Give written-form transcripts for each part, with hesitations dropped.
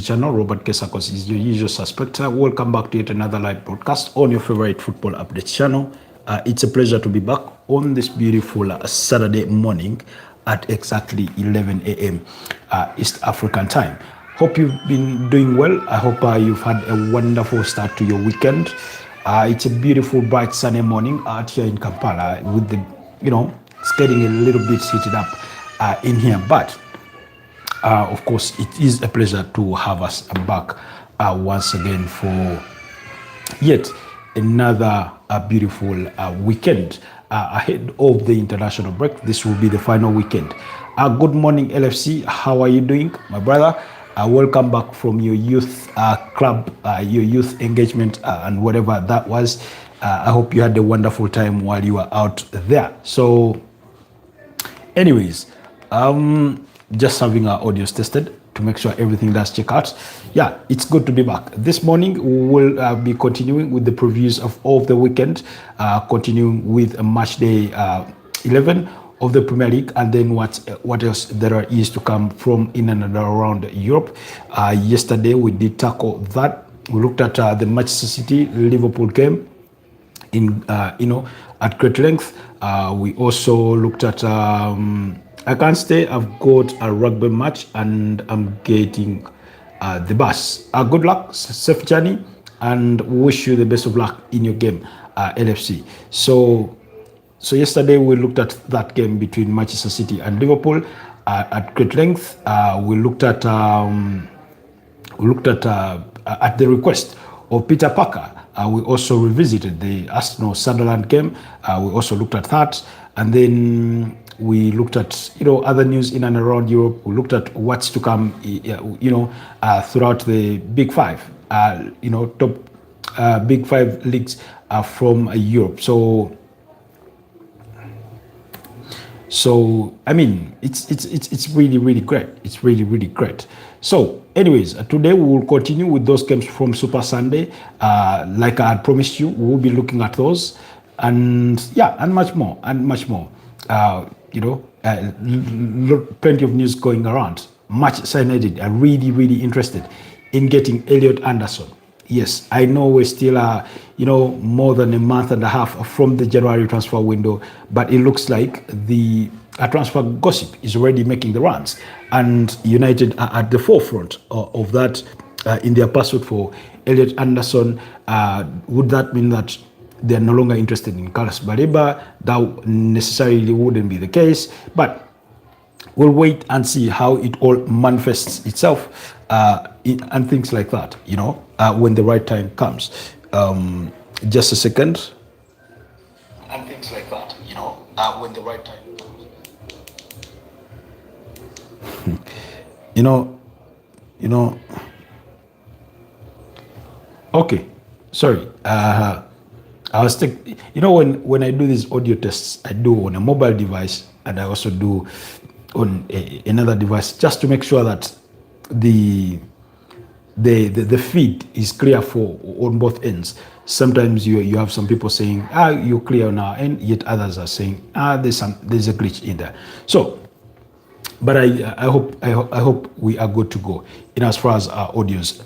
channel. Robert Kesakos is your usual suspect. Welcome back to yet another live broadcast on your favorite football updates channel. It's a pleasure to be back on this beautiful Saturday morning at exactly 11 a.m. East African time. Hope you've been doing well. I hope you've had a wonderful start to your weekend. It's a beautiful, bright, sunny morning out here in Kampala with the, it's getting a little bit heated up in here, but of course, it is a pleasure to have us back once again for yet another beautiful weekend ahead of the international break. This will be the final weekend. Good morning, LFC. How are you doing, my brother? Welcome back from your youth club, your youth engagement, and whatever that was. I hope you had a wonderful time while you were out there. So, anyways, just having our audios tested to make sure everything does check out. Yeah, it's good to be back. This morning we will be continuing with the previews of all of the weekend, continuing with match day 11 of the Premier League, and then what else there is to come from in and around Europe. Yesterday we did tackle that. We looked at the Manchester City Liverpool game in at great length. We also looked at I can't stay. I've got a rugby match and I'm getting the bus. Good luck, safe journey, and wish you the best of luck in your game, LFC. So yesterday we looked at that game between Manchester City and Liverpool at great length. We looked at the request of Peter Parker. We also revisited the Arsenal Sunderland game. We also looked at that, and then we looked at other news in and around Europe. We looked at what's to come, throughout the Big Five, top Big Five leagues from Europe. So I mean, it's really great. It's really great. So, anyways, today we will continue with those games from Super Sunday. Like I had promised you, we will be looking at those, and much more. Plenty of news going around. Manchester United are really interested in getting Elliot Anderson. Yes, I know we're still, more than a month and a half from the January transfer window, but it looks like the transfer gossip is already making the rounds, and United are at the forefront of that in their pursuit for Elliot Anderson. Would that mean that they're no longer interested in Carlos Baleba? That necessarily wouldn't be the case, but we'll wait and see how it all manifests itself and things like that, when the right time comes. Just a second. And things like that, when the right time comes. Okay, sorry. I was when I do these audio tests, I do on a mobile device and I also do on another device, just to make sure that the feed is clear on both ends. Sometimes you have some people saying, you're clear on our end, yet others are saying, there's a glitch in there. So, but I hope we are good to go in as far as our audios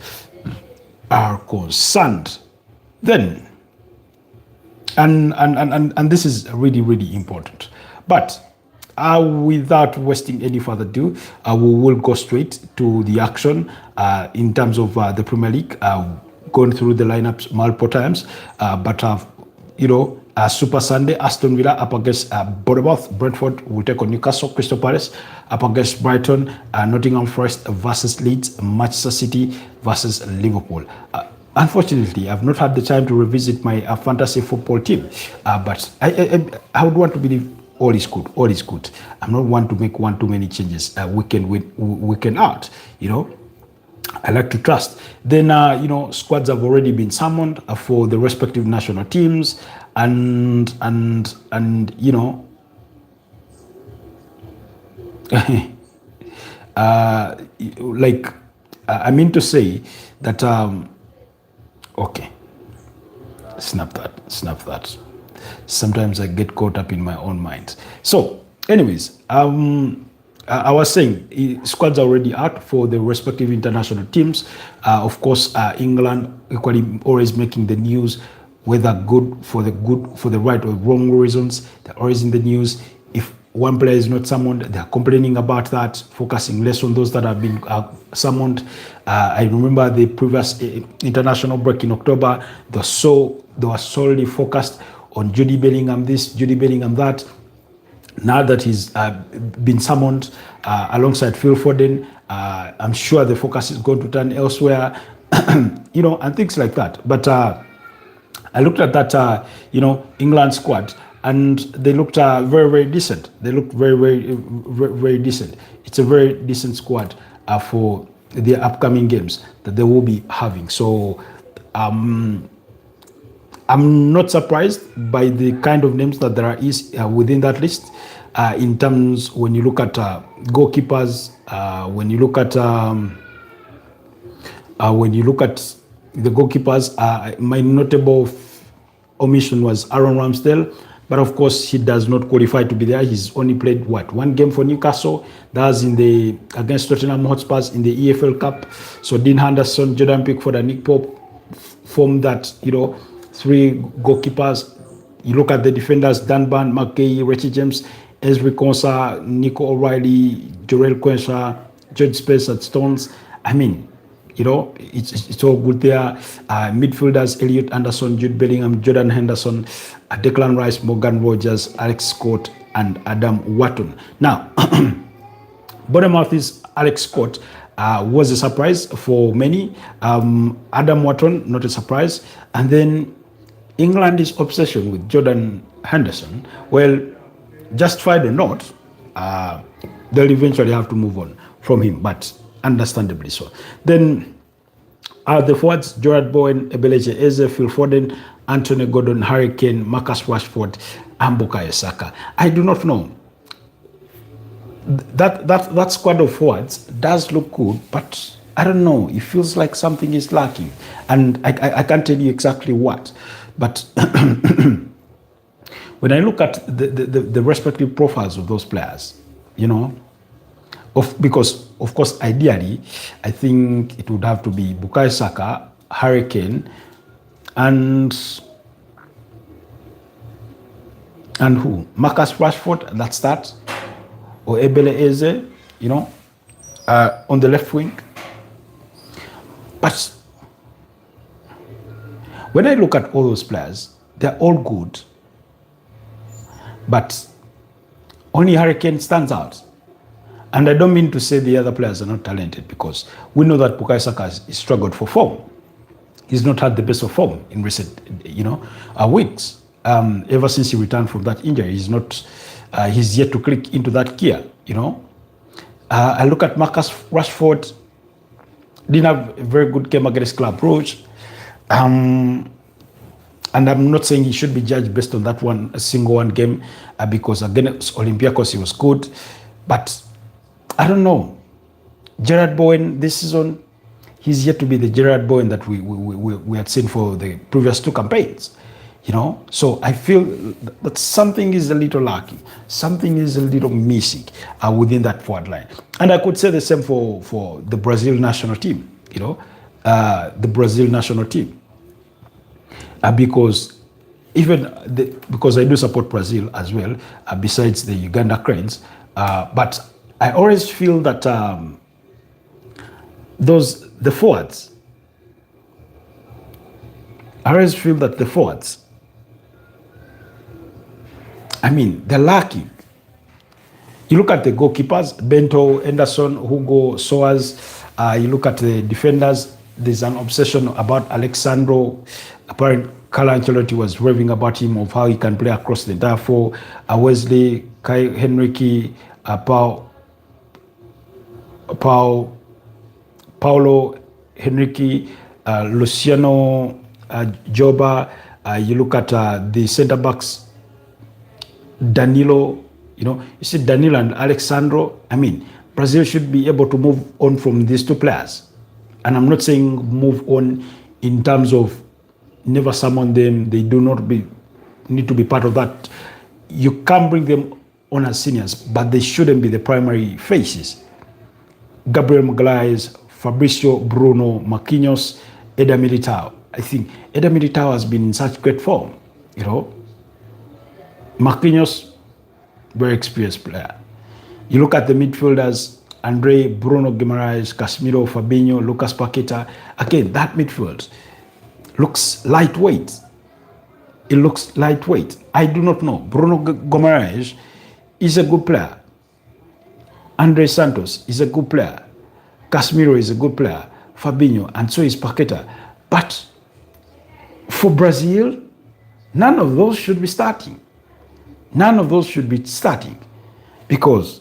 are concerned. Then, and this is really important. But without wasting any further ado, we will go straight to the action in terms of the Premier League. Going through the lineups multiple times, but Super Sunday, Aston Villa up against Bournemouth, Brentford will take on Newcastle, Crystal Palace up against Brighton, Nottingham Forest versus Leeds, Manchester City versus Liverpool. Unfortunately, I've not had the time to revisit my fantasy football team, but I would want to believe all is good. I'm not one to make too many changes weekend out, I like to trust. Then, squads have already been summoned for the respective national teams, and I mean to say that, okay, snap that. Sometimes I get caught up in my own mind. So, anyways, I was saying squads are already out for the respective international teams. Of course, England equally always making the news, whether good for the right or wrong reasons. They're always in the news. If one player is not summoned, they're complaining about that, focusing less on those that have been summoned. I remember the previous international break in October. They were solely focused on Jude Bellingham this, Jude Bellingham that. Now that he's been summoned alongside Phil Foden, I'm sure the focus is going to turn elsewhere, and things like that. But I looked at that, England squad, and they looked very, very decent. They looked very, very, very, very decent. It's a very decent squad for the upcoming games that they will be having. So I'm not surprised by the kind of names that there is within that list. In terms, when you look at goalkeepers, when you look at the goalkeepers, my notable omission was Aaron Ramsdale, but of course he does not qualify to be there. He's only played one game for Newcastle. That was against Tottenham Hotspurs in the EFL Cup. So Dean Henderson, Jordan Pickford, and Nick Pope formed that, three goalkeepers. You look at the defenders: Dan Burn, McGahey, Richie James, Ezri Konsa, Nico O'Reilly, Jarell Quansah, George Space at Stones. I mean, it's all good there. Midfielders: Elliot Anderson, Jude Bellingham, Jordan Henderson, Declan Rice, Morgan Rogers, Alex Scott, and Adam Wharton. Now, Bournemouth's Alex Scott was a surprise for many. Adam Wharton, not a surprise. And then England's obsession with Jordan Henderson, well, justified or not, they'll eventually have to move on from him, but understandably so. Then the forwards: Gerard Bowen, Eberechi Eze, Phil Foden, Anthony Gordon, Harry Kane, Marcus Rashford, and Bukayo Saka. I do not know. That squad of forwards does look good, but I don't know. It feels like something is lacking, and I can't tell you exactly what. But when I look at the respective profiles of those players, because of course ideally, I think it would have to be Bukayo Saka, Harry Kane, and who? Marcus Rashford. That's that. Or Ebele Eze, on the left wing. But when I look at all those players, they're all good. But only Harry Kane stands out. And I don't mean to say the other players are not talented, because we know that Bukayo Saka has struggled for form. He's not had the best of form in recent, weeks. Ever since he returned from that injury, he's yet to click into that gear, I look at Marcus Rashford, didn't have a very good game against Club Brugge. And I'm not saying he should be judged based on that a single game, because against Olympiacos he was good. But I don't know. Gerard Bowen this season, he's yet to be the Gerard Bowen that we had seen for the previous two campaigns. So I feel that something is a little lacking, something is a little missing within that forward line. And I could say the same for the Brazil national team, because because I do support Brazil as well, besides the Uganda Cranes, but I always feel that the forwards, they're lacking. You look at the goalkeepers: Bento, Henderson, Hugo, Soares. You look at the defenders, there's an obsession about Alexandro. Apparently, Carlo Ancelotti was raving about him, of how he can play across the entire four. Wesley, Kai Henrique, Paulo Henrique, Luciano Joba. You look at the centre backs, Danilo, you see Danilo and Alexandro. Brazil should be able to move on from these two players. And I'm not saying move on in terms of never summon them. They do not need to be part of that. You can't bring them on as seniors, but they shouldn't be the primary faces. Gabriel Magalhaes, Fabricio Bruno, Marquinhos, Eder Militao. I think Eder Militao has been in such great form, you know. Marquinhos, very experienced player. You look at the midfielders, Andre, Bruno Guimaraes, Casemiro, Fabinho, Lucas Paqueta. Again, that midfield looks lightweight. It looks lightweight. I do not know. Bruno Guimaraes is a good player. Andre Santos is a good player. Casemiro is a good player. Fabinho, and so is Paqueta. But for Brazil, none of those should be starting. None of those should be starting because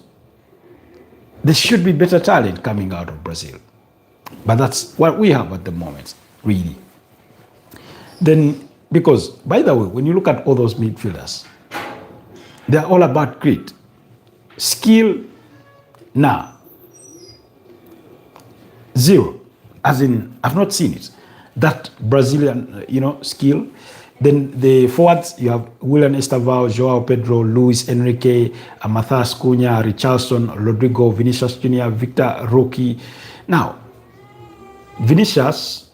there should be better talent coming out of Brazil. But that's what we have at the moment, really. Then, because, by the way, when you look at all those midfielders, they're all about grit. Skill, nah. Zero. As in, I've not seen it. That Brazilian, skill. Then the forwards, you have William Estavao, Joao Pedro, Luis Enrique, Matheus Cunha, Richarlison, Rodrigo, Vinicius Jr., Victor Roque. Now, Vinicius,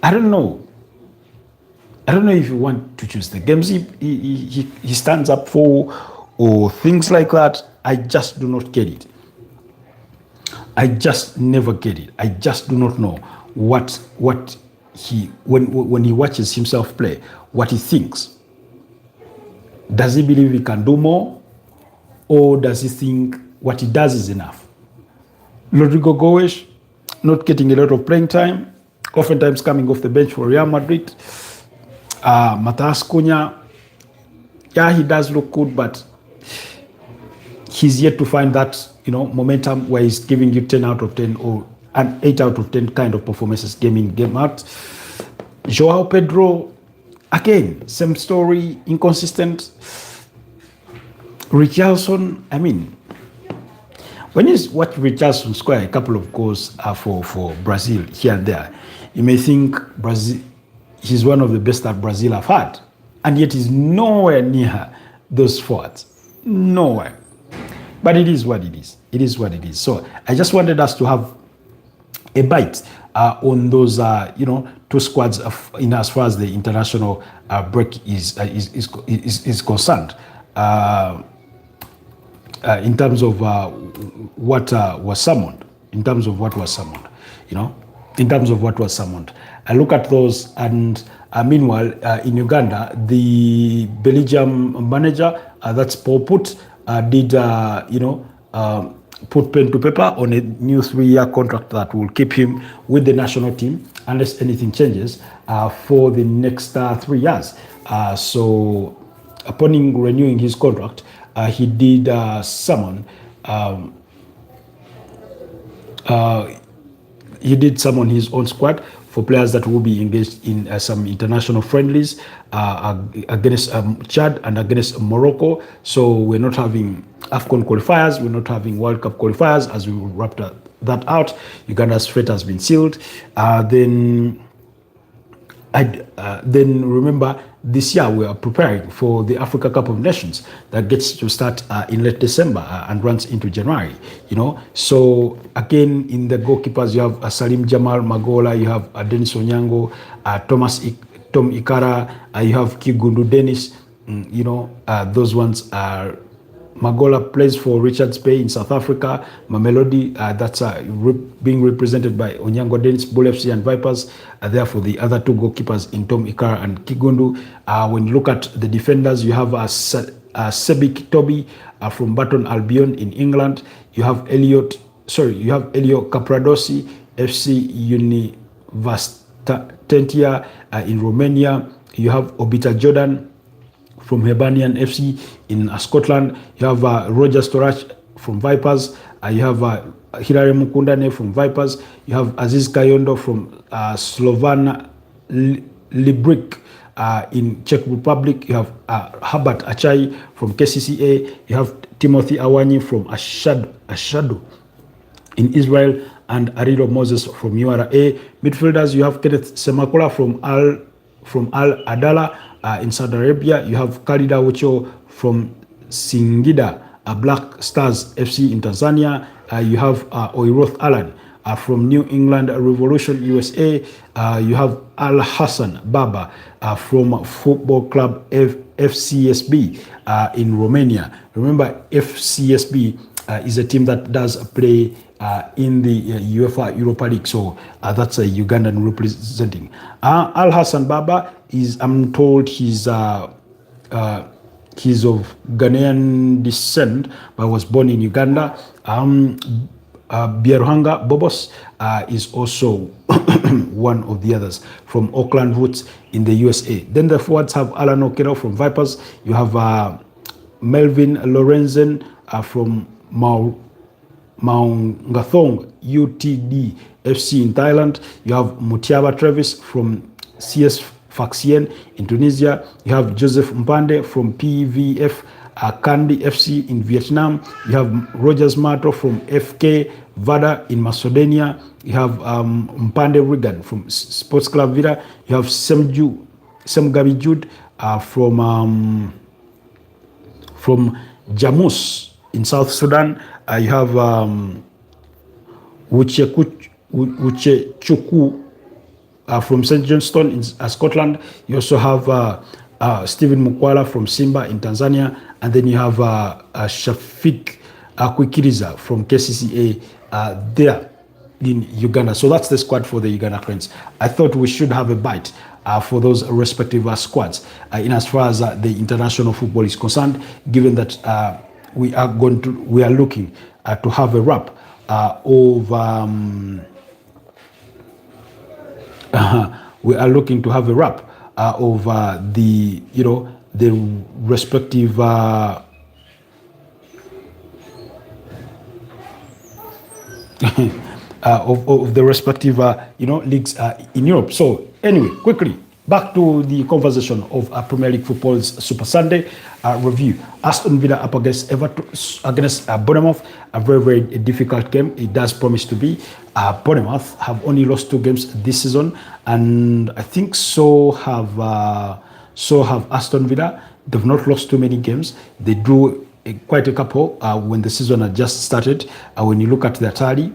I don't know if you want to choose the games he stands up for or things like that. I just do not get it. I just never get it. I just do not know what he, when he watches himself play, what he thinks. Does he believe he can do more, or does he think what he does is enough? Rodrigo Goes, not getting a lot of playing time, oftentimes coming off the bench for Real Madrid. Matheus Cunha, yeah, he does look good, but he's yet to find that momentum where he's giving you 10 out of 10 or an 8 out of 10 kind of performances game in, game out. Joao Pedro, again, same story, inconsistent. Richarlison, I mean, when you watch Richarlison score a couple of goals for Brazil here and there, you may think Brazil, he's one of the best that Brazil have had, and yet he's nowhere near those forwards. Nowhere. But it is what it is. It is what it is. So I just wanted us to have a bite on those, two squads in as far as the international break is concerned. In terms of what was summoned, in terms of what was summoned, in terms of what was summoned. I look at those, and meanwhile, in Uganda, the Belgium manager, that's Paul Put, did, put pen to paper on a new 3-year contract that will keep him with the national team unless anything changes for the next 3 years. So upon renewing his contract, he did summon his own squad for players that will be engaged in some international friendlies against Chad and against Morocco. So we're not having AFCON qualifiers, we're not having World Cup qualifiers as we wrap that out. Uganda's fate has been sealed. Then remember, this year we are preparing for the Africa Cup of Nations that gets to start in late December and runs into January. So again, in the goalkeepers, you have Salim Jamal Magola, you have Denis Onyango, Tom Ikara, you have Kigundu Dennis. Those ones are. Magola plays for Richards Bay in South Africa. Mamelodi, that's being represented by Onyango Dennis, Bull FC and Vipers. Therefore, the other two goalkeepers in Tom Ikara and Kigundu. When you look at the defenders, you have Sebik Toby from Burton Albion in England. You have Elio Capradosi, FC Universitatea in Romania. You have Obita Jordan from Hibernian FC in Scotland. You have Roger Storach from Vipers. You have Hilary Mukundane from Vipers. You have Aziz Kayondo from Slovan Liberec in Czech Republic. You have Herbert Achai from KCCA. You have Timothy Awanyi from Ashadu in Israel, and Arido Moses from URA. Midfielders, you have Kenneth Semakola from Al Adala in Saudi Arabia. You have Khalid Awucho from Singida Black Stars FC in Tanzania. You have Oiroth Alan from New England Revolution USA. You have Al Hassan Baba from Football Club FCSB in Romania. Remember, FCSB is a team that does play in the UEFA Europa League, so that's a Ugandan representing. Al Hassan Baba is, I'm told, he's of Ghanaian descent, but was born in Uganda. Bieruhanga Bobos is also one of the others from Auckland Roots in the USA. Then the forwards have Alan Okero from Vipers. You have Melvin Lorenzen from Maungathong UTD FC in Thailand. You have Mutiaba Travis from CS Faxien in Tunisia. You have Joseph Mpande from PVF Kandi FC in Vietnam. You have Rogers Mato from FK Vada in Macedonia. You have Mpande Regan from Sports Club Vida. You have Semgabi Jude from Jamus in South Sudan. You have Wuchechuku from St. Johnston in Scotland. You also have Stephen Mukwala from Simba in Tanzania. And then you have Shafik Kwikiriza from KCCA there in Uganda. So that's the squad for the Uganda Cranes. I thought we should have a bite for those respective squads in as far as the international football is concerned, given that we are looking to have a wrap of we are looking to have a wrap of the respective of the respective leagues in Europe. So anyway, quickly back to the conversation of Premier League football's Super Sunday review. Aston Villa up against Everton, against Bournemouth, a very, very difficult game. It does promise to be. Bournemouth have only lost 2 games this season, and I think so have Aston Villa. They've not lost too many games. They drew quite a couple when the season had just started. When you look at their tally,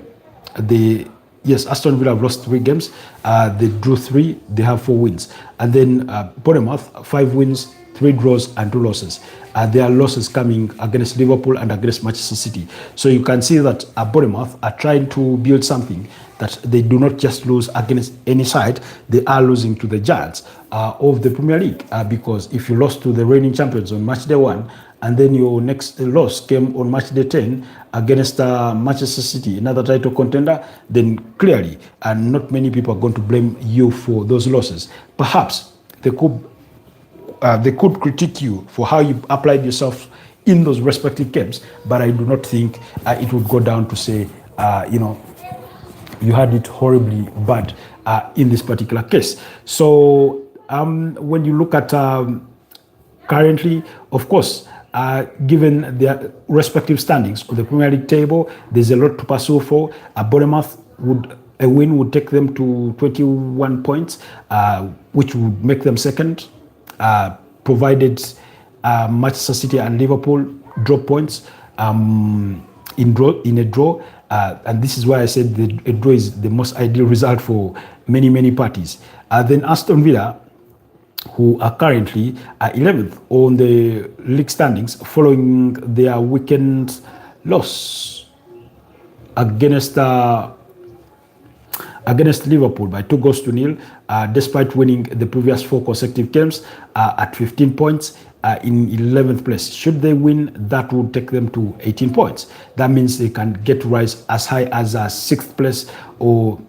Aston Villa have lost 3 games. They drew 3. They have 4 wins. And then Bournemouth, 5 wins, 3 draws, and 2 losses. Their losses coming against Liverpool and against Manchester City. So you can see that Bournemouth are trying to build something that they do not just lose against any side. They are losing to the giants of the Premier League. Because if you lost to the reigning champions on match day 1, and then your next loss came on match day 10 against Manchester City, another title contender, then clearly not many people are going to blame you for those losses. Perhaps they could critique you for how you applied yourself in those respective games, but I do not think it would go down to say, you had it horribly bad in this particular case. So when you look at currently, of course, given their respective standings on the Premier League table, there's a lot to pursue for. Bournemouth a win would take them to 21 points, which would make them second, provided Manchester City and Liverpool drop points in a draw. And this is why I said a draw is the most ideal result for many, many parties. Then Aston Villa, who are currently 11th on the league standings following their weekend loss against Liverpool by 2-0, despite winning the previous 4 consecutive games at 15 points in 11th place. Should they win, that would take them to 18 points. That means they can get to rise as high as 6th place or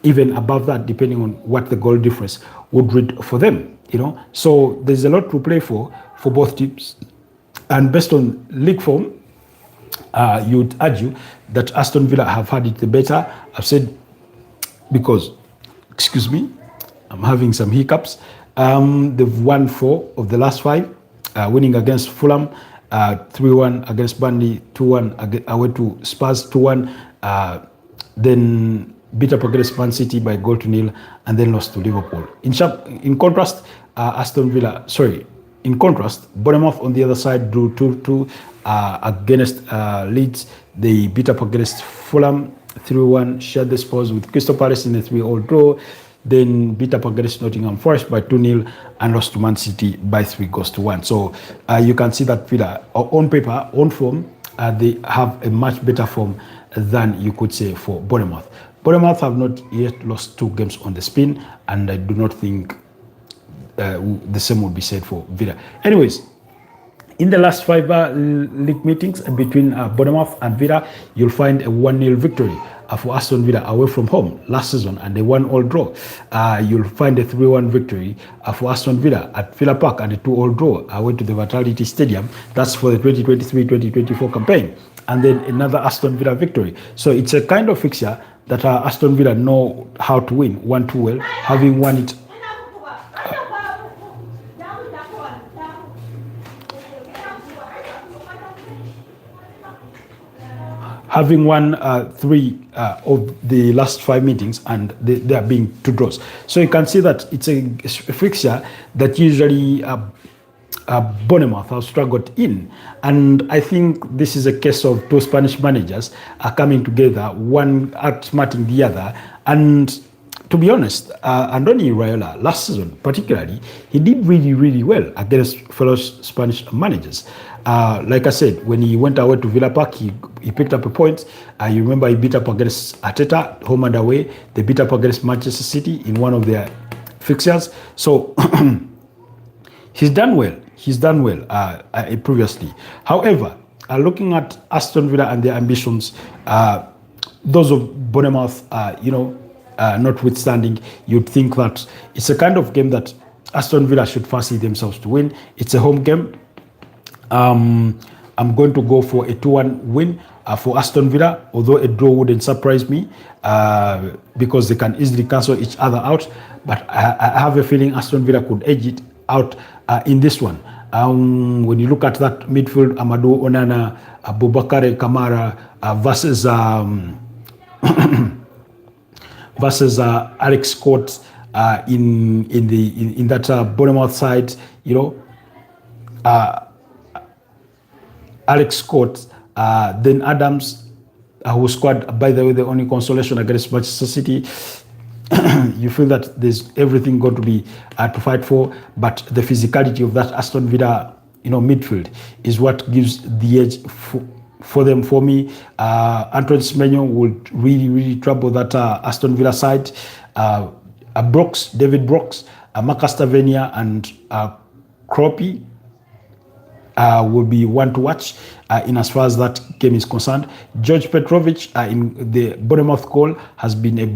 even above that, depending on what the goal difference would read for them. So there's a lot to play for both teams. And based on league form, you'd argue that Aston Villa have had it the better. I've said because, excuse me, I'm having some hiccups. They've won 4 of the last 5, winning against Fulham, 3-1 against Burnley, 2-1 away to Spurs, 2-1, then beat up against Man City by 0-0, and then lost to Liverpool. In contrast, In contrast, Bournemouth on the other side drew 2-2 against Leeds. They beat up against Fulham 3-1, shared the spoils with Crystal Palace in a 3-all draw, then beat up against Nottingham Forest by 2-0 and lost to Man City by 3-1. So you can see that Villa, on paper, on form, they have a much better form than you could say for Bournemouth. Bournemouth have not yet lost 2 games on the spin, and I do not think the same would be said for Villa. Anyways, in the last 5 league meetings between Bournemouth and Villa, you'll find a 1-0 victory for Aston Villa away from home last season and a 1-all draw. You'll find a 3-1 victory for Aston Villa at Villa Park and a 2-all draw away to the Vitality Stadium. That's for the 2023-2024 campaign. And then another Aston Villa victory. So it's a kind of fixture that Aston Villa know how to win 1-2 well, having won it having won 3 of the last 5 meetings, and they are being 2 draws. So you can see that it's a fixture that usually Bournemouth have struggled in. And I think this is a case of 2 Spanish managers are coming together, one outsmarting the other. And to be honest, Andoni Iraola, last season particularly, he did really, really well against fellow Spanish managers. Like I said, when he went away to Villa Park, he picked up a point. You remember he beat up against Arteta, home and away. They beat up against Manchester City in one of their fixtures. So he's done well. He's done well previously. However, looking at Aston Villa and their ambitions, those of Bournemouth, notwithstanding, you'd think that it's a kind of game that Aston Villa should fancy themselves to win. It's a home game. I'm going to go for a 2-1 win for Aston Villa, although a draw wouldn't surprise me because they can easily cancel each other out. But I have a feeling Aston Villa could edge it out in this one. When you look at that midfield, Amadou Onana, Boubacar Kamara versus versus Alex Scott in that Bournemouth side, Alex Scott, then Adams, who scored, by the way, the only consolation against Manchester City. You feel that there's everything going to be to fight for, but the physicality of that Aston Villa, midfield is what gives the edge for them. For me, Antoine Semenyo would really, really trouble that Aston Villa side. David Brooks, Marcus Tavernier, and Kropi will be one to watch in as far as that game is concerned. George Petrovic in the Bournemouth goal has been a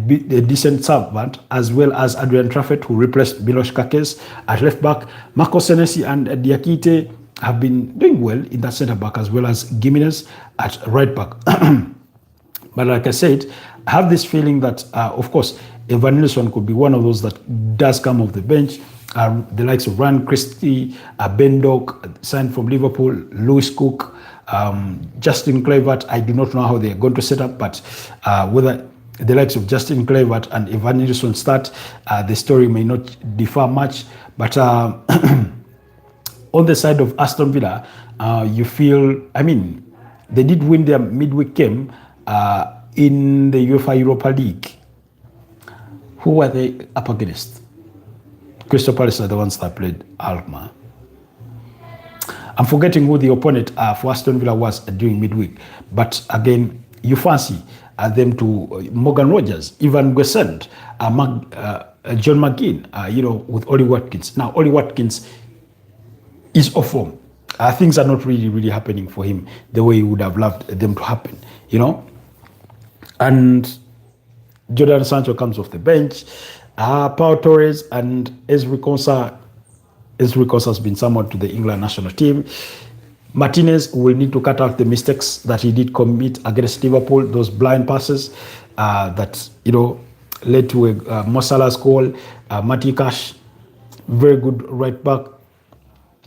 decent servant, as well as Adrian Trafford, who replaced Milos Kakes at left back. Marco Senesi and Diakite have been doing well in that centre back, as well as Gimenez at right back. But like I said, I have this feeling that, of course, Evan Nilsson could be one of those that does come off the bench. The likes of Ryan Christie, Ben Doak, signed from Liverpool, Lewis Cook, Justin Kluivert. I do not know how they're going to set up, but whether the likes of Justin Kluivert and Evan Nilsson start, the story may not differ much. But on the side of Aston Villa, you feel, they did win their midweek game in the UEFA Europa League. Who were they up against? Crystal Palace are the ones that played Alkmaar. I'm forgetting who the opponent for Aston Villa was during midweek. But again, you fancy them to Morgan Rogers, Ivan Guessant, John McGinn, with Ollie Watkins. Now, Ollie Watkins is off form. Things are not really, really happening for him the way he would have loved them to happen, And Jordan Sancho comes off the bench. Pau Torres and Ezri Konsa has been summoned to the England national team. Martinez will need to cut out the mistakes that he did commit against Liverpool, those blind passes that led to a Mo Salah's goal. Matty Cash, very good right back,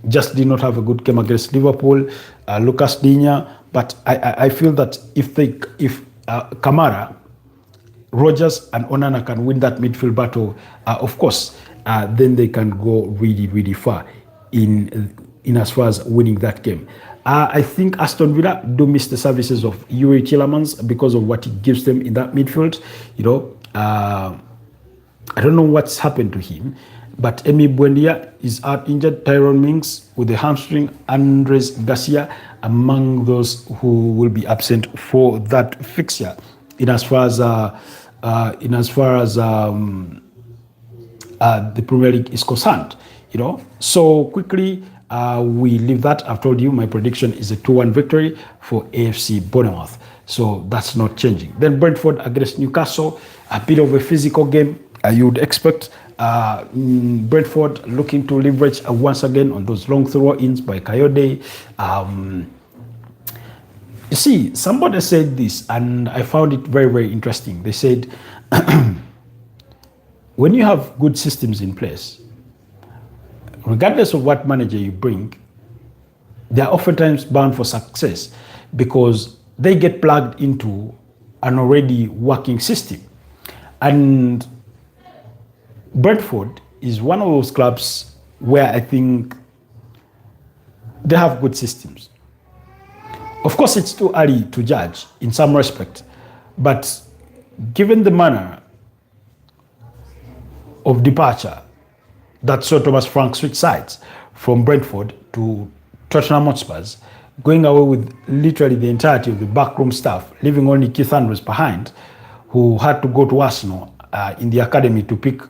just did not have a good game against Liverpool. Lucas Digne, but I feel that if Kamara, Rogers and Onana can win that midfield battle, of course, then they can go really, really far. in as far as winning that game. I think Aston Villa do miss the services of Yuri Tillemans because of what he gives them in that midfield. I don't know what's happened to him, but Emi Buendia is out injured. Tyrone Mings with the hamstring. Andres Garcia among those who will be absent for that fixture. In as far as the Premier League is concerned, So quickly, we leave that. I've told you my prediction is a 2-1 victory for AFC Bournemouth. So that's not changing. Then Brentford against Newcastle, a bit of a physical game. You would expect Brentford looking to leverage once again on those long throw-ins by Coyote. You see, somebody said this, and I found it very, very interesting. They said, when you have good systems in place, regardless of what manager you bring, they are oftentimes bound for success because they get plugged into an already working system. And Brentford is one of those clubs where I think they have good systems. Of course, it's too early to judge in some respect, but given the manner of departure that Sir Thomas Frank switched sides from Brentford to Tottenham Hotspurs, going away with literally the entirety of the backroom staff, leaving only Keith Andrews behind, who had to go to Arsenal in the academy to pick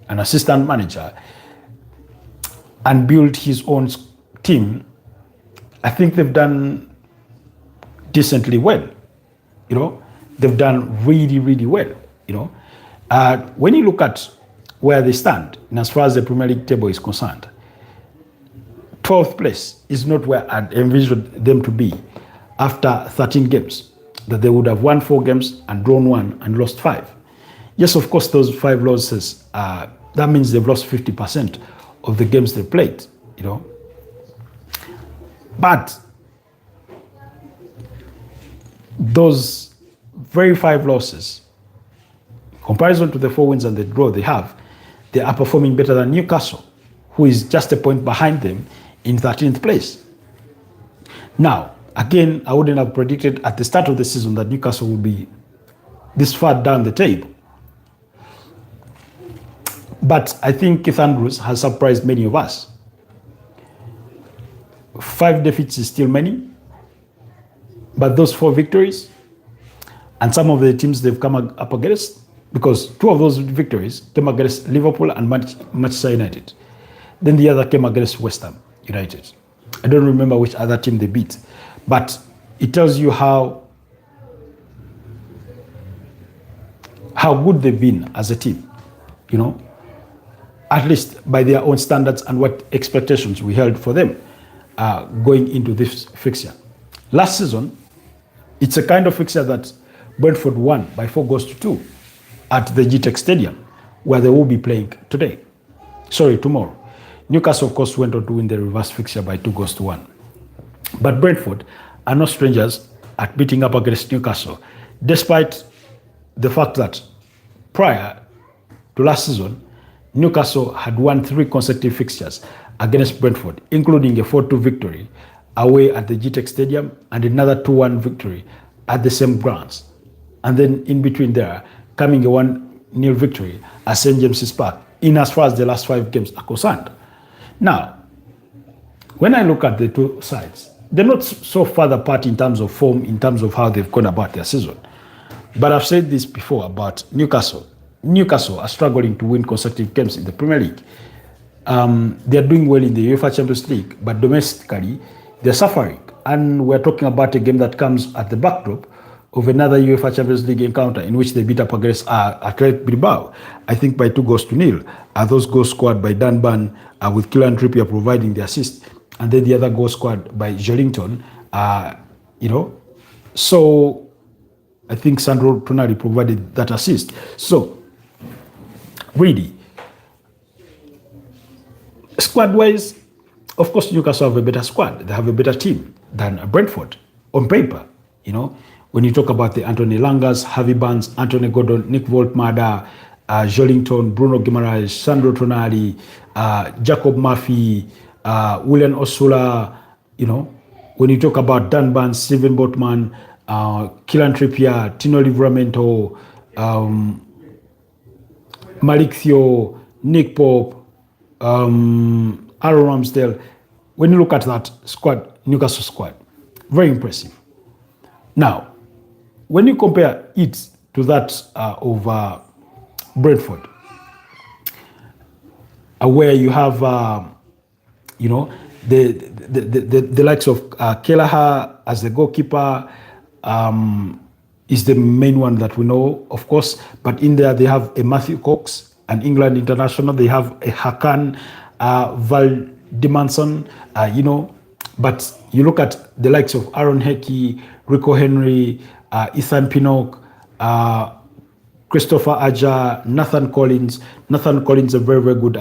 an assistant manager and build his own team. I think they've done decently well. They've done really, really well. When you look at where they stand, and as far as the Premier League table is concerned, 12th place is not where I'd envisioned them to be after 13 games, that they would have won 4 games and drawn 1 and lost 5. Yes, of course, those 5 losses, that means they've lost 50% of the games they played, But those very 5 losses, in comparison to the 4 wins and the draw they have, they are performing better than Newcastle, who is just a point behind them in 13th place. Now, again, I wouldn't have predicted at the start of the season that Newcastle would be this far down the table. But I think Keith Andrews has surprised many of us. 5 defeats is still many, but those 4 victories, and some of the teams they've come up against, because 2 of those victories came against Liverpool and Manchester United. Then the other came against West Ham United. I don't remember which other team they beat, but it tells you how good they've been as a team, at least by their own standards and what expectations we held for them going into this fixture. Last season, it's a kind of fixture that Brentford won by 4-2 at the GTEC Stadium, where they will be playing tomorrow. Newcastle, of course, went on to win the reverse fixture by 2-1. But Brentford are no strangers at beating up against Newcastle, despite the fact that prior to last season, Newcastle had won 3 consecutive fixtures against Brentford, including a 4-2 victory away at the GTEC Stadium and another 2-1 victory at the same grounds. And then in between there, coming a 1-0 victory at St. James's Park, in as far as the last 5 games are concerned. Now, when I look at the 2 sides, they're not so far apart in terms of form, in terms of how they've gone about their season. But I've said this before about Newcastle. Newcastle are struggling to win consecutive games in the Premier League. They're doing well in the UEFA Champions League, but domestically, they're suffering. And we're talking about a game that comes at the backdrop of another UEFA Champions League encounter in which they beat up against Athletic Bilbao, I think by 2-0. Those goals scored by Dan Burn with Kieran Trippier providing the assist, and then the other goal scored by Joelinton. So I think Sandro Tonali provided that assist. So really, squad-wise, of course, Newcastle have a better squad. They have a better team than Brentford on paper. When you talk about the Anthony Langas, Harvey Barnes, Anthony Gordon, Nick Voltmada, Joelinton, Bruno Guimaraes, Sandro Tonali, Jacob Murphy, William Osula, when you talk about Dan Barnes, Steven Botman, Kieran Trippier, Tino Livramento, Malik Theo, Nick Pope, Aaron Ramsdale. When you look at that squad, Newcastle squad, very impressive. Now, when you compare it to that of Brentford, where you have, the likes of Kelleher as the goalkeeper, is the main one that we know, of course. But in there, they have a Matthew Cox, an England international. They have a Hakan Valdimarsson, But you look at the likes of Aaron Hickey, Rico Henry, Ethan Pinnock, Christopher Aja, Nathan Collins. Nathan Collins is a very, very good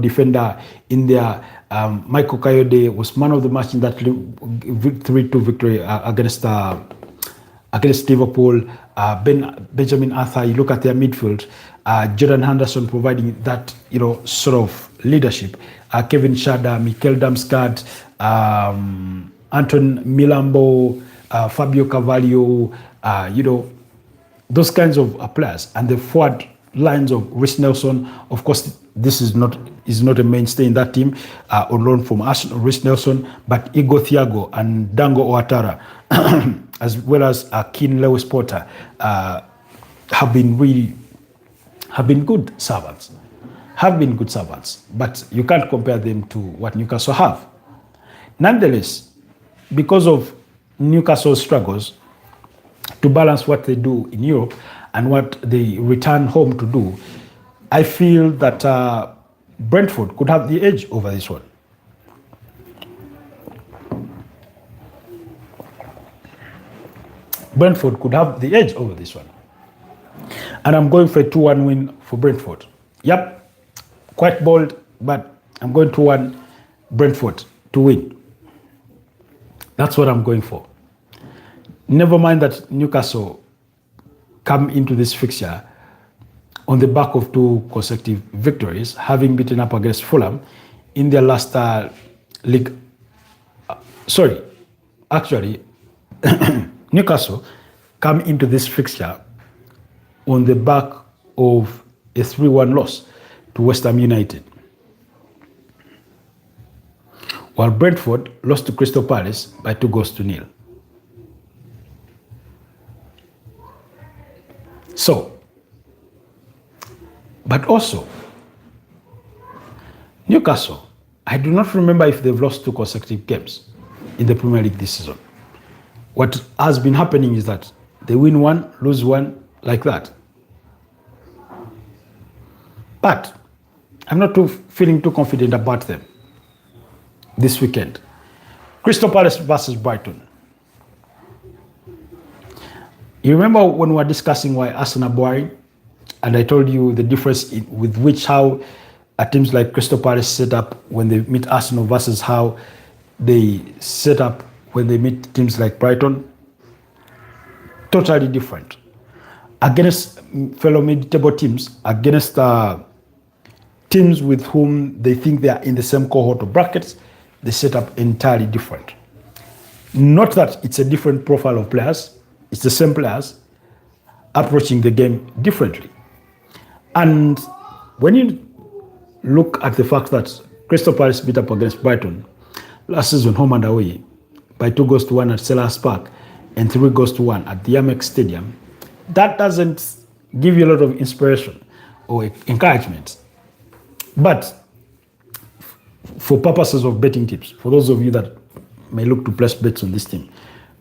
defender in there. Michael Kayode was man of the match in that 3-2 victory against Liverpool. Benjamin Arthur, you look at their midfield. Jordan Henderson providing that sort of leadership. Kevin Shada, Mikel Damsgaard, Anton Milambo, Fabio Carvalho, those kinds of players. And the forward lines of Reece Nelson, of course, this is not a mainstay in that team, on loan from Arsenal, Reece Nelson, but Igor Thiago and Dango Ouattara, as well as Keane Lewis Potter, have been good servants. But you can't compare them to what Newcastle have. Nonetheless, because of Newcastle's struggles to balance what they do in Europe and what they return home to do, I feel that Brentford could have the edge over this one. Brentford could have the edge over this one. And I'm going for a 2-1 win for Brentford. Yep, quite bold, but I'm going 2-1 Brentford to win. That's what I'm going for. Never mind that Newcastle come into this fixture on the back of 2 consecutive victories, having beaten up against Fulham in their last league. Newcastle come into this fixture on the back of a 3-1 loss to West Ham United, while Brentford lost to Crystal Palace by 2-0. So, but also, Newcastle, I do not remember if they've lost 2 consecutive games in the Premier League this season. What has been happening is that they win 1, lose 1, like that. But I'm not feeling too confident about them this weekend. Crystal Palace versus Brighton. You remember when we were discussing why Arsenal are boring? And I told you the difference with which how teams like Crystal Palace set up when they meet Arsenal versus how they set up when they meet teams like Brighton. Totally different. Against fellow mid-table teams, against teams with whom they think they are in the same cohort of brackets, they set up entirely different. Not that it's a different profile of players, it's the same players approaching the game differently. And when you look at the fact that Crystal Palace beat up against Brighton last season, home and away, by 2-1 at Selhurst Park and 3-1 at the Amex Stadium, that doesn't give you a lot of inspiration or encouragement. But for purposes of betting tips, for those of you that may look to place bets on this team,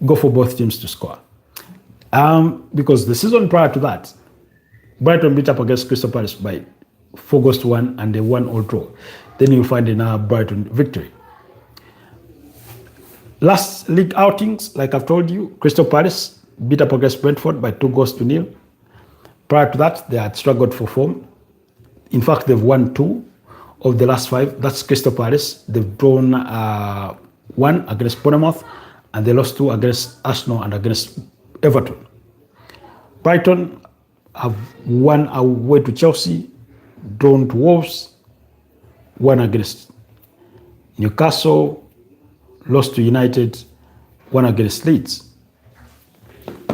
go for both teams to score. Because the season prior to that, Brighton beat up against Crystal Palace by 4-1 and they 1-1 draw. Then you'll find another Brighton victory. Last league outings, like I've told you, Crystal Palace beat up against Brentford by 2-0. Prior to that, they had struggled for form. In fact, they've won 2 of the last 5. That's Crystal Palace. They've drawn 1 against Bournemouth, and they lost 2 against Arsenal and against Everton. Brighton have won away to Chelsea, drawn to Wolves, 1 against Newcastle lost to United, won against Leeds.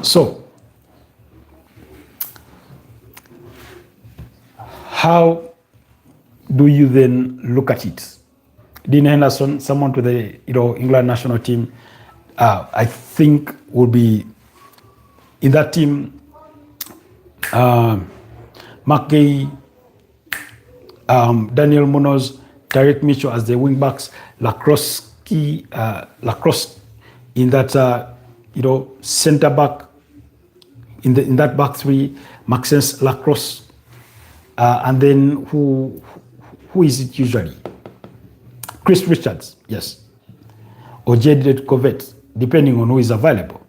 So, how do you then look at it? Dean Henderson, someone to the England national team, I think will be in that team. McGay, Daniel Munoz, Tarek Mitchell as the wing backs, Lacrosse in that centre back in that back three, Maxence Lacrosse, and then who is it usually? Chris Richards, yes, or Jaded Covet, depending on who is available.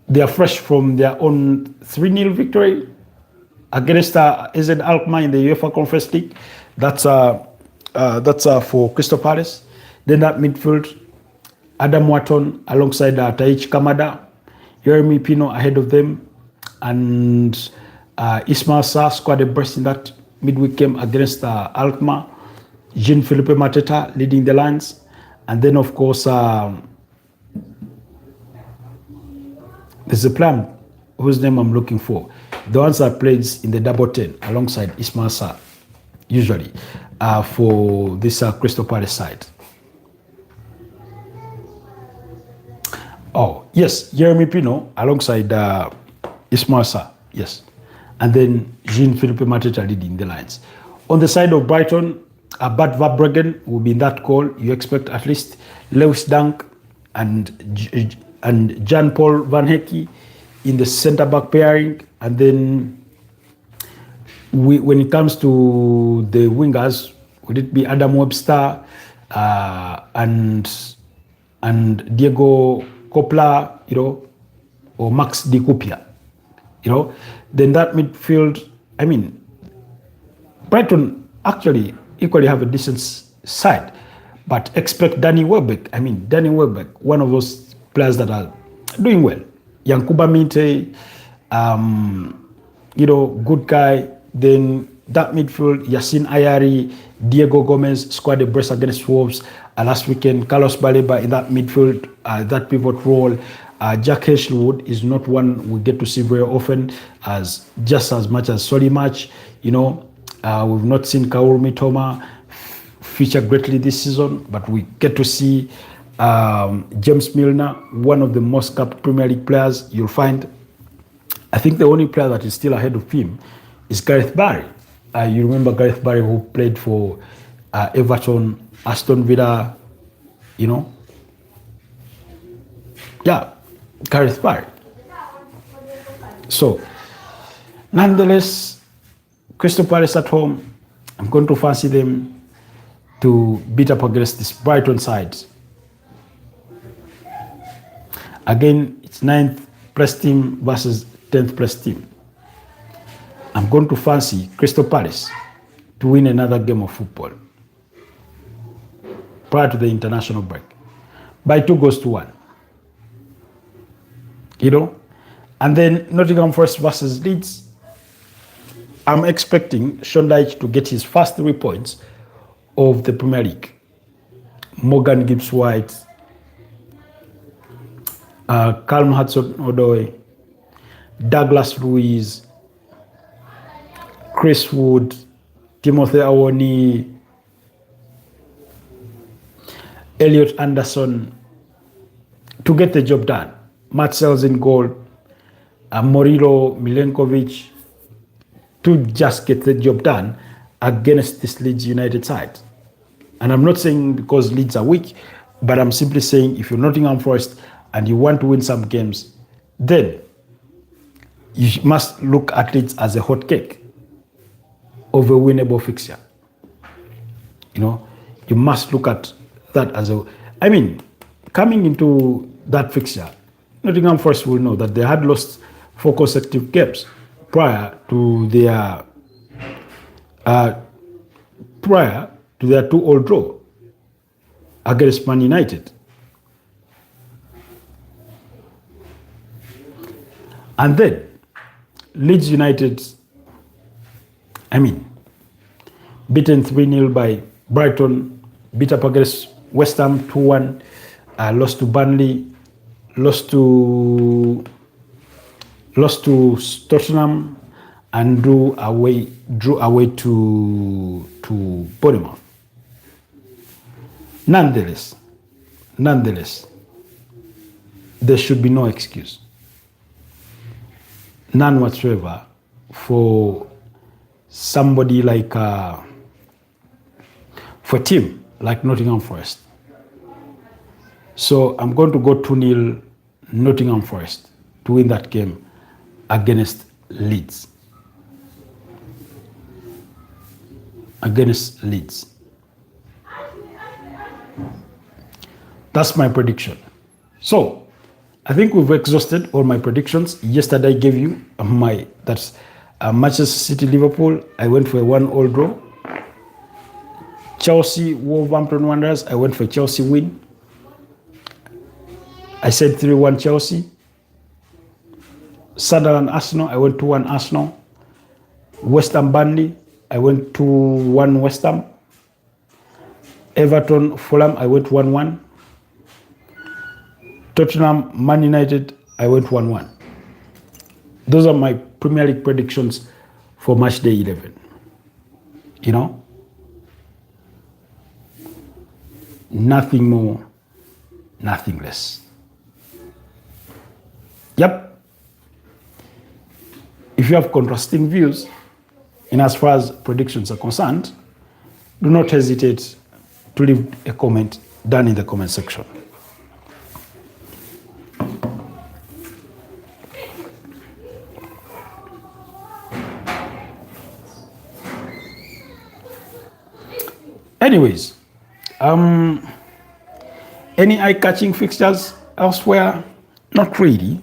They are fresh from their own 3-0 victory against AZ Alkmaar in the UEFA Conference League. That's for Crystal Palace. Then that midfield, Adam Wharton alongside Taichi Kamada, Yeremy Pino ahead of them, and Ismail Sarr scored a burst in that midweek game against Alkmaar. Jean-Philippe Mateta leading the lines, and then of course there's a player whose name I'm looking for. The ones that plays in the double 10 alongside Ismail Sarr, usually for this Crystal Palace side. Oh yes, Yeremy Pino alongside Ismail Sarr, yes, and then Jean-Philippe Mateta leading the lines. On the side of Brighton, Bart Verbruggen will be in that call. You expect at least Lewis Dunk and Jan-Paul Van Hecke in the centre-back pairing. And then when it comes to the wingers, would it be Adam Webster and Diego Copla, or Max Di Cupia, Then that midfield, I mean, Brighton actually equally have a decent side, but expect Danny Welbeck. I mean, Danny Welbeck, one of those players that are doing well. Yankuba Minte, good guy. Then that midfield, Yassine Ayari, Diego Gomez scored a brace against Wolves last weekend. Carlos Baleba in that midfield, that pivot role. Jack Hesselwood is not one we get to see very often, just as much as Solly Match. We've not seen Kaoru Mitoma feature greatly this season, but we get to see James Milner, one of the most capped Premier League players you'll find. I think the only player that is still ahead of him is Gareth Barry. You remember Gareth Barry, who played for Everton, Aston Villa, Yeah, Gareth Barry. So, nonetheless, Crystal Palace at home, I'm going to fancy them to beat up against this Brighton side. Again, it's 9th place team versus 10th place team. I'm going to fancy Crystal Palace to win another game of football prior to the international break by 2-1. And then Nottingham Forest versus Leeds. I'm expecting Sean Dyche to get his first 3 points of the Premier League. Morgan Gibbs-White, Callum Hudson-Odoi, Douglas Luiz, Chris Wood, Timothy Awoni, Elliot Anderson to get the job done. Matt Sells in goal, Murilo Milenkovic to just get the job done against this Leeds United side. And I'm not saying because Leeds are weak, but I'm simply saying if you're Nottingham Forest and you want to win some games, then you must look at Leeds as a hot cake of a winnable fixture. You must look at that as coming into that fixture, Nottingham Forest will know that they had lost 4 consecutive games prior to their 2-2 draw against Man United. And then Leeds United, beaten 3-0 by Brighton beat up against West Ham 2-1, lost to Burnley, lost to Tottenham, and drew away to Bournemouth. Nonetheless, there should be no excuse, none whatsoever, for somebody like for a team like Nottingham Forest. So I'm going to go 2-0 Nottingham Forest to win that game against Leeds. That's my prediction. So I think we've exhausted all my predictions. Yesterday I gave you Manchester City Liverpool. I went for a 1-1 draw. Chelsea Wolverhampton Wanderers. I went for Chelsea win. I said 3-1 Chelsea. Sunderland Arsenal. I went 2-1 Arsenal. West Ham Burnley. I went 2-1 West Ham. Everton Fulham. I went 1-1. Tottenham Man United, I went 1-1. Those are my Premier League predictions for match day 11. You know? Nothing more, nothing less. Yep. If you have contrasting views in as far as predictions are concerned, do not hesitate to leave a comment down in the comment section. Anyways, any eye-catching fixtures elsewhere? Not really.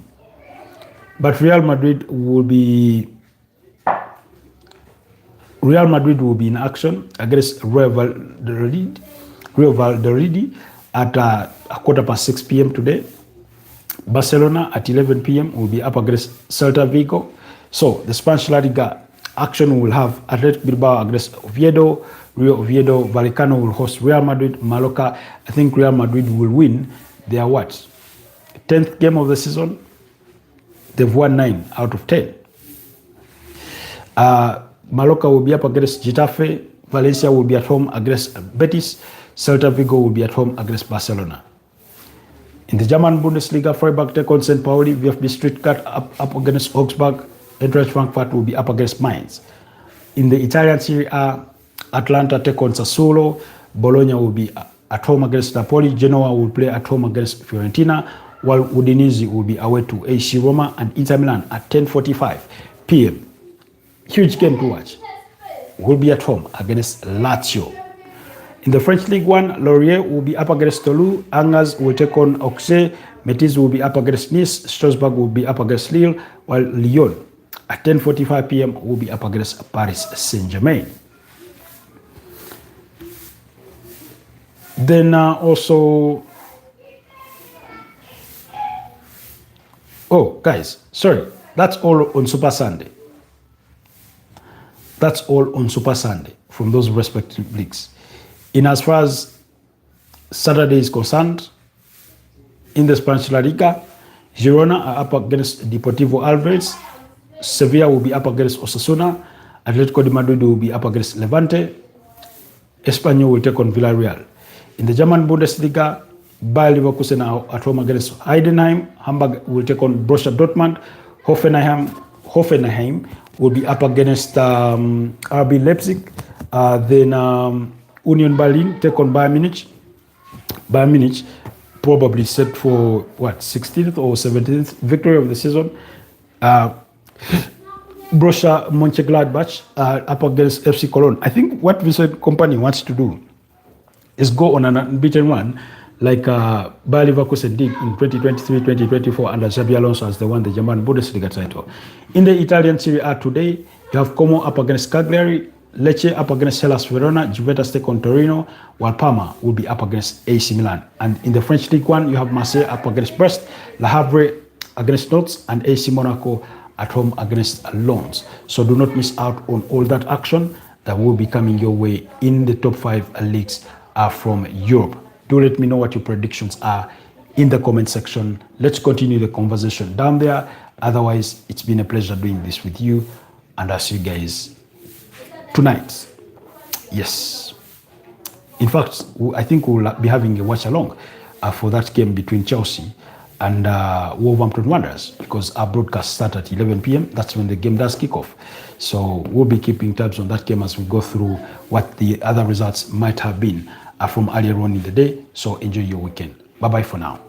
But Real Madrid will be in action against Real Valladolid at 6:15 p.m. today. Barcelona at 11 p.m. will be up against Celta Vigo. So the Spanish La Liga action will have Athletic Bilbao against Oviedo. Rio Oviedo, Vallecano will host Real Madrid. Mallorca, I think Real Madrid will win their 10th game of the season. They've won 9 out of 10. Mallorca will be up against Getafe. Valencia will be at home against Betis. Celta Vigo will be at home against Barcelona. In the German Bundesliga, Freiburg take on St. Pauli. VfB Stuttgart up against Augsburg. Eintracht Frankfurt will be up against Mainz. In the Italian Serie A, Atalanta take on Sassuolo. Bologna will be at home against Napoli. Genoa will play at home against Fiorentina, while Udinese will be away to AC Roma, and Inter Milan at 10:45 p.m. Huge game to watch. Will be at home against Lazio. In the French League 1, Lorient will be up against Toulouse. Angers will take on Auxerre. Métis will be up against Nice. Strasbourg will be up against Lille, while Lyon at 10:45 p.m. will be up against Paris Saint-Germain. Then also, oh guys, sorry, that's all on Super Sunday. That's all on Super Sunday from those respective leagues. In as far as Saturday is concerned, in the Spanish La Liga, Girona are up against Deportivo Alaves. Sevilla will be up against Osasuna. Atletico de Madrid will be up against Levante. Espanyol will take on Villarreal. In the German Bundesliga, Bayer Leverkusen are at home against Heidenheim. Hamburg will take on Borussia Dortmund. Hoffenheim will be up against RB Leipzig. Then Union Berlin take on Bayern Munich. Bayern Munich probably set for 16th or 17th victory of the season. Borussia Mönchengladbach up against FC Cologne. I think what Vincent Kompany wants to do is go on an unbeaten run like Bayer Leverkusen did in 2023-2024 under Xabi Alonso as they won the German Bundesliga title. In the Italian Serie A today, you have Como up against Cagliari, Lecce up against Hellas Verona, Juventus take on Torino, while Parma will be up against AC Milan. And in the French League 1, you have Marseille up against Brest, Le Havre against Nantes, and AC Monaco at home against Lens. So do not miss out on all that action that will be coming your way in the top 5 leagues from Europe. Do let me know what your predictions are in the comment section. Let's continue the conversation down there. Otherwise, it's been a pleasure doing this with you, and I'll see you guys tonight. Yes. In fact, I think we'll be having a watch along for that game between Chelsea and Wolverhampton Wanderers, because our broadcast starts at 11 p.m. That's when the game does kick off. So we'll be keeping tabs on that game as we go through what the other results might have been from earlier on in the day. So enjoy your weekend. Bye-bye for now.